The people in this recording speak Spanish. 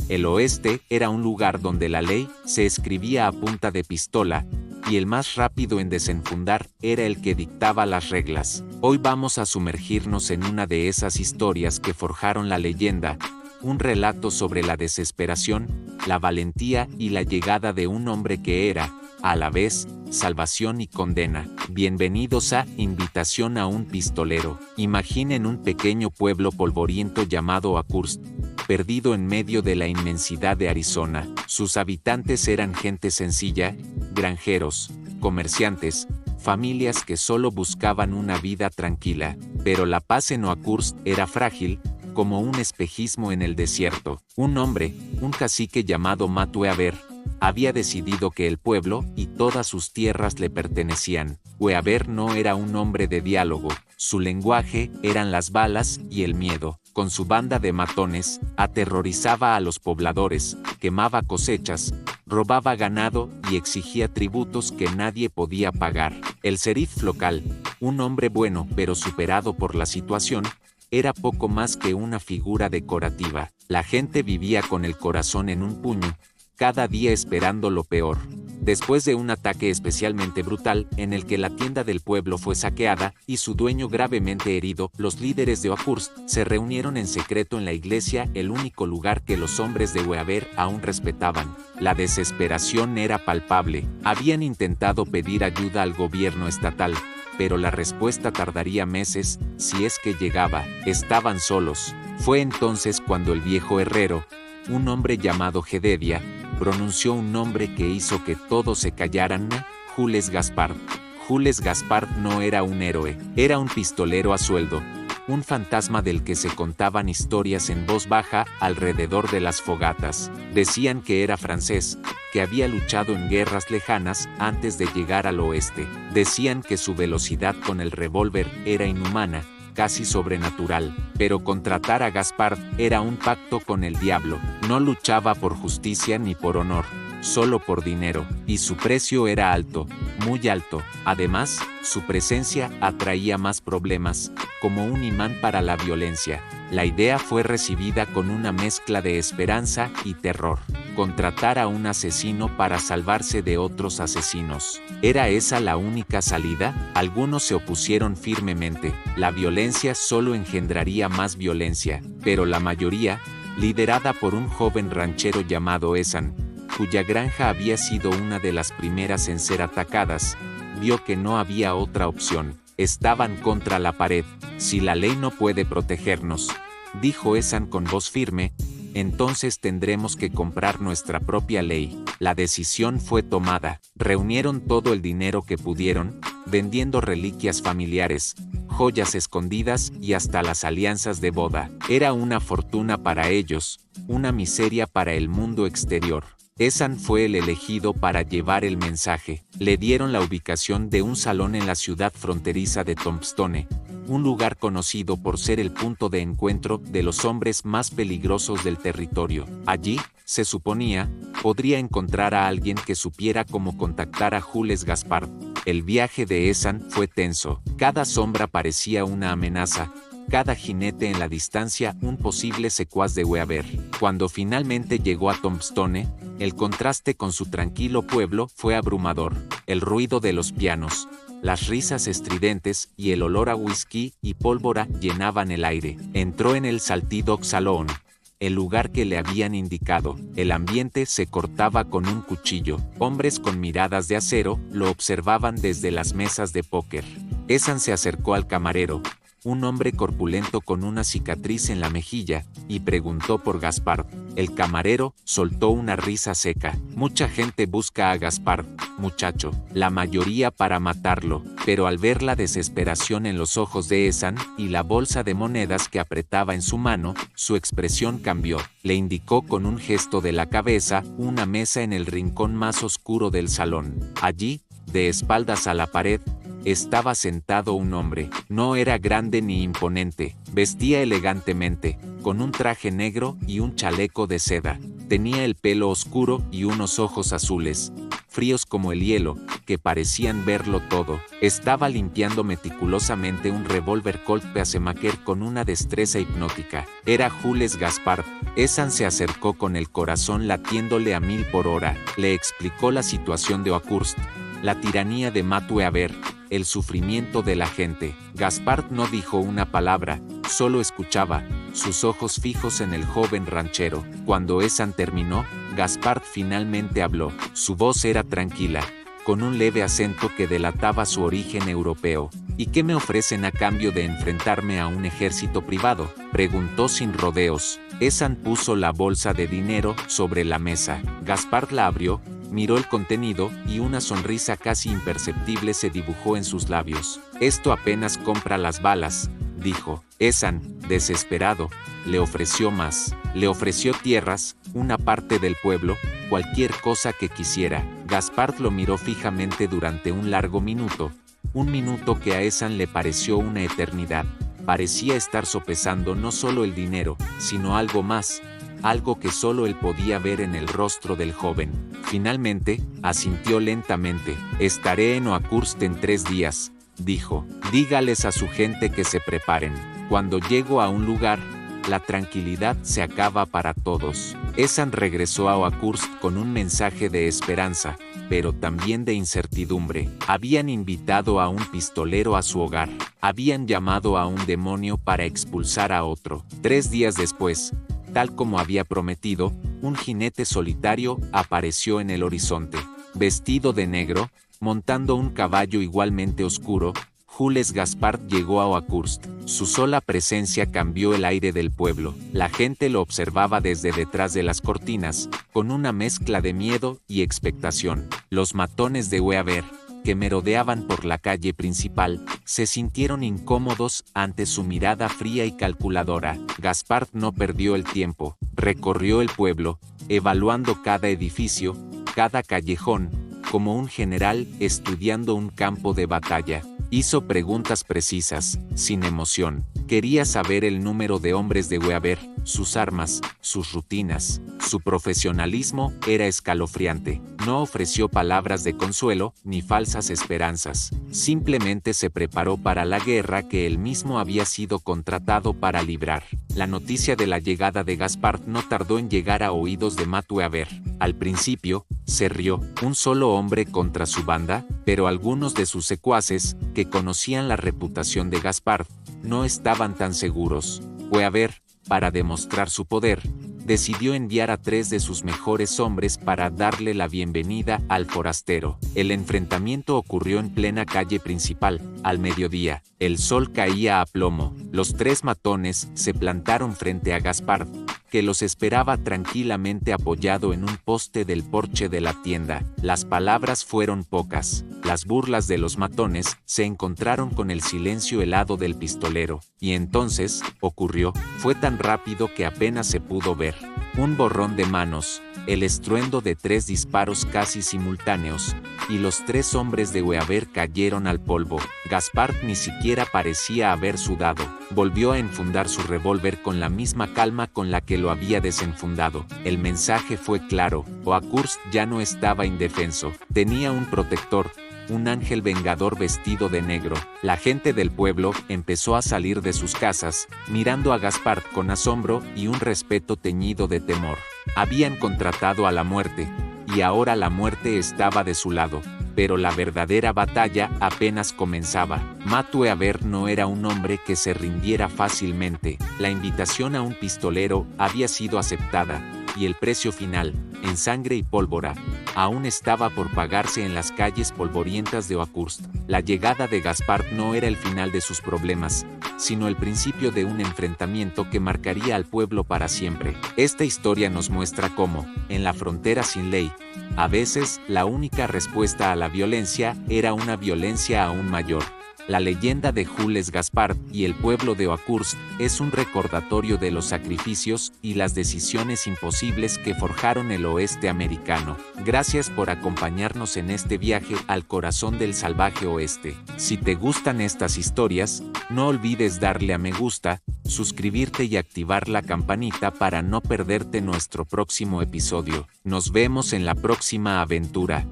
El oeste era un lugar donde la ley se escribía a punta de pistola, y el más rápido en desenfundar era el que dictaba las reglas. Hoy vamos a sumergirnos en una de esas historias que forjaron la leyenda, un relato sobre la desesperación, la valentía y la llegada de un hombre que era, a la vez, salvación y condena. Bienvenidos a Invitación a un pistolero. Imaginen un pequeño pueblo polvoriento llamado Oakhurst, perdido en medio de la inmensidad de Arizona. Sus habitantes eran gente sencilla, granjeros, comerciantes, familias que solo buscaban una vida tranquila. Pero la paz en Oakhurst era frágil, como un espejismo en el desierto. Un hombre, un cacique llamado Matt Weaver, había decidido que el pueblo y todas sus tierras le pertenecían. Weaver no era un hombre de diálogo, su lenguaje eran las balas y el miedo. Con su banda de matones, aterrorizaba a los pobladores, quemaba cosechas, robaba ganado y exigía tributos que nadie podía pagar. El sheriff local, un hombre bueno pero superado por la situación, era poco más que una figura decorativa. La gente vivía con el corazón en un puño, cada día esperando lo peor. Después de un ataque especialmente brutal, en el que la tienda del pueblo fue saqueada y su dueño gravemente herido, los líderes de Oakhurst se reunieron en secreto en la iglesia, el único lugar que los hombres de Weaver aún respetaban. La desesperación era palpable. Habían intentado pedir ayuda al gobierno estatal, pero la respuesta tardaría meses, si es que llegaba. Estaban solos. Fue entonces cuando el viejo herrero, un hombre llamado Jedediah, pronunció un nombre que hizo que todos se callaran: Jules Gaspard. Jules Gaspard no era un héroe, era un pistolero a sueldo, un fantasma del que se contaban historias en voz baja alrededor de las fogatas. Decían que era francés, que había luchado en guerras lejanas antes de llegar al oeste. Decían que su velocidad con el revólver era inhumana, casi sobrenatural, pero contratar a Gaspard era un pacto con el diablo. No luchaba por justicia ni por honor, solo por dinero, y su precio era alto, muy alto. Además, su presencia atraía más problemas, como un imán para la violencia. La idea fue recibida con una mezcla de esperanza y terror. Contratar a un asesino para salvarse de otros asesinos. ¿Era esa la única salida? Algunos se opusieron firmemente. La violencia solo engendraría más violencia, pero la mayoría, liderada por un joven ranchero llamado Ethan, cuya granja había sido una de las primeras en ser atacadas, vio que no había otra opción. Estaban contra la pared. Si la ley no puede protegernos, dijo Ethan con voz firme, entonces tendremos que comprar nuestra propia ley. La decisión fue tomada. Reunieron todo el dinero que pudieron, vendiendo reliquias familiares, joyas escondidas y hasta las alianzas de boda. Era una fortuna para ellos, una miseria para el mundo exterior. Ethan fue el elegido para llevar el mensaje. Le dieron la ubicación de un salón en la ciudad fronteriza de Tombstone, un lugar conocido por ser el punto de encuentro de los hombres más peligrosos del territorio. Allí, se suponía, podría encontrar a alguien que supiera cómo contactar a Jules Gaspard. El viaje de Ethan fue tenso. Cada sombra parecía una amenaza, cada jinete en la distancia un posible secuaz de Weaver. Cuando finalmente llegó a Tombstone, el contraste con su tranquilo pueblo fue abrumador. El ruido de los pianos, las risas estridentes y el olor a whisky y pólvora llenaban el aire. Entró en el Salty Dog Saloon, el lugar que le habían indicado. El ambiente se cortaba con un cuchillo. Hombres con miradas de acero lo observaban desde las mesas de póker. Ethan se acercó al camarero, un hombre corpulento con una cicatriz en la mejilla, y preguntó por Gaspard. El camarero soltó una risa seca. Mucha gente busca a Gaspard, muchacho, la mayoría para matarlo, pero al ver la desesperación en los ojos de Ethan y la bolsa de monedas que apretaba en su mano, su expresión cambió. Le indicó con un gesto de la cabeza una mesa en el rincón más oscuro del salón. Allí, de espaldas a la pared, estaba sentado un hombre. No era grande ni imponente, vestía elegantemente, con un traje negro y un chaleco de seda. Tenía el pelo oscuro y unos ojos azules, fríos como el hielo, que parecían verlo todo. Estaba limpiando meticulosamente un revólver Colt Peacemaker con una destreza hipnótica. Era Jules Gaspard. Esan se acercó con el corazón latiéndole a 1000 por hora. Le explicó la situación de Oakhurst, la tiranía de Matthew, el sufrimiento de la gente. Gaspard no dijo una palabra, solo escuchaba, sus ojos fijos en el joven ranchero. Cuando Esan terminó, Gaspard finalmente habló. Su voz era tranquila, con un leve acento que delataba su origen europeo. ¿Y qué me ofrecen a cambio de enfrentarme a un ejército privado?, preguntó sin rodeos. Esan puso la bolsa de dinero sobre la mesa. Gaspard la abrió, miró el contenido, y una sonrisa casi imperceptible se dibujó en sus labios. «Esto apenas compra las balas», dijo. Esan, desesperado, le ofreció más. Le ofreció tierras, una parte del pueblo, cualquier cosa que quisiera. Gaspard lo miró fijamente durante un largo minuto, un minuto que a Esan le pareció una eternidad. Parecía estar sopesando no solo el dinero, sino algo más, algo que solo él podía ver en el rostro del joven. Finalmente, asintió lentamente. «Estaré en Oakhurst en 3 días», dijo. «Dígales a su gente que se preparen. Cuando llego a un lugar, la tranquilidad se acaba para todos». Esan regresó a Oakhurst con un mensaje de esperanza, pero también de incertidumbre. Habían invitado a un pistolero a su hogar. Habían llamado a un demonio para expulsar a otro. 3 días después, tal como había prometido, un jinete solitario apareció en el horizonte. Vestido de negro, montando un caballo igualmente oscuro, Jules Gaspard llegó a Oakhurst. Su sola presencia cambió el aire del pueblo. La gente lo observaba desde detrás de las cortinas, con una mezcla de miedo y expectación. Los matones de Weaver, que merodeaban por la calle principal, se sintieron incómodos ante su mirada fría y calculadora. Gaspard no perdió el tiempo. Recorrió el pueblo, evaluando cada edificio, cada callejón, como un general estudiando un campo de batalla. Hizo preguntas precisas, sin emoción. Quería saber el número de hombres de Weaver, sus armas, sus rutinas. Su profesionalismo era escalofriante. No ofreció palabras de consuelo, ni falsas esperanzas. Simplemente se preparó para la guerra que él mismo había sido contratado para librar. La noticia de la llegada de Gaspard no tardó en llegar a oídos de Matthew. Al principio, se rió. ¿Un solo hombre contra su banda? Pero algunos de sus secuaces, que conocían la reputación de Gaspard, no estaban tan seguros. Weaver, para demostrar su poder, decidió enviar a 3 de sus mejores hombres para darle la bienvenida al forastero. El enfrentamiento ocurrió en plena calle principal, al mediodía. El sol caía a plomo. Los 3 matones se plantaron frente a Gaspard, que los esperaba tranquilamente apoyado en un poste del porche de la tienda. Las palabras fueron pocas. Las burlas de los matones se encontraron con el silencio helado del pistolero. Y entonces, ocurrió. Fue tan rápido que apenas se pudo ver. Un borrón de manos, el estruendo de 3 disparos casi simultáneos, y los 3 hombres de Weaver cayeron al polvo. Gaspard ni siquiera parecía haber sudado. Volvió a enfundar su revólver con la misma calma con la que lo había desenfundado. El mensaje fue claro. Oakhurst ya no estaba indefenso. Tenía un protector, un ángel vengador vestido de negro. La gente del pueblo empezó a salir de sus casas, mirando a Gaspard con asombro y un respeto teñido de temor. Habían contratado a la muerte, y ahora la muerte estaba de su lado. Pero la verdadera batalla apenas comenzaba. Matthew no era un hombre que se rindiera fácilmente. La invitación a un pistolero había sido aceptada, y el precio final, en sangre y pólvora, aún estaba por pagarse en las calles polvorientas de Oakhurst. La llegada de Gaspard no era el final de sus problemas, sino el principio de un enfrentamiento que marcaría al pueblo para siempre. Esta historia nos muestra cómo, en la frontera sin ley, a veces la única respuesta a la violencia era una violencia aún mayor. La leyenda de Jules Gaspard y el pueblo de Oakhurst es un recordatorio de los sacrificios y las decisiones imposibles que forjaron el oeste americano. Gracias por acompañarnos en este viaje al corazón del salvaje oeste. Si te gustan estas historias, no olvides darle a me gusta, suscribirte y activar la campanita para no perderte nuestro próximo episodio. Nos vemos en la próxima aventura.